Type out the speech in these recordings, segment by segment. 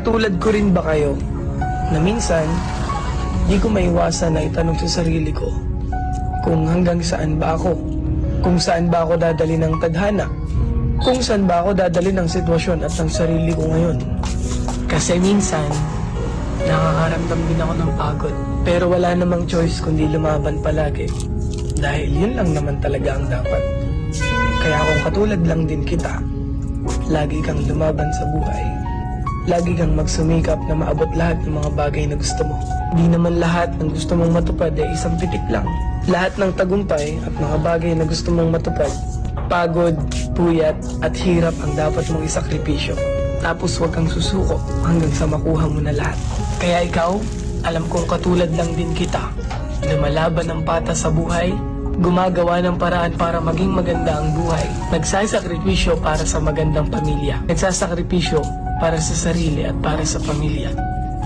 Katulad ko rin ba kayo na minsan di ko maiwasan na itanong sa sarili ko kung hanggang saan ba ako, kung saan ba ako dadali ng tadhana, kung saan ba ako dadali ng sitwasyon at ng sarili ko ngayon. Kasi minsan nakakaramdam din ako ng pagod, pero wala namang choice kundi lumaban palagi dahil yun lang naman talaga ang dapat. Kaya kung katulad lang din kita, lagi kang lumaban sa buhay. Lagi kang magsumikap na maabot lahat ng mga bagay na gusto mo. Di naman lahat ng gusto mong matupad ay isang pitik lang. Lahat ng tagumpay at mga bagay na gusto mong matupad, pagod, puyat at hirap ang dapat mong isakripisyo. Tapos huwag kang susuko hanggang sa makuha mo na lahat. Kaya ikaw, alam kong katulad lang din kita. Lumalaban ng patas sa buhay, gumagawa ng paraan para maging maganda ang buhay. Nagsasakripisyo para sa magandang pamilya. Nagsasakripisyo para sa sarili at para sa pamilya.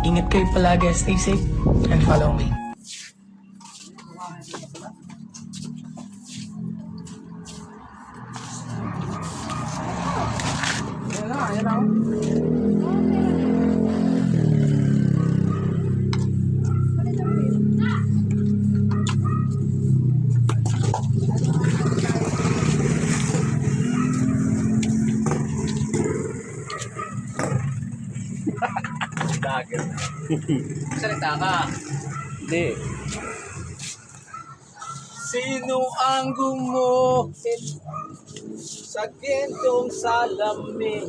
Ingat kayo palagi, stay safe, and follow me. Salita ka. Hindi. Sino ang gumuhit sa gintong salamin?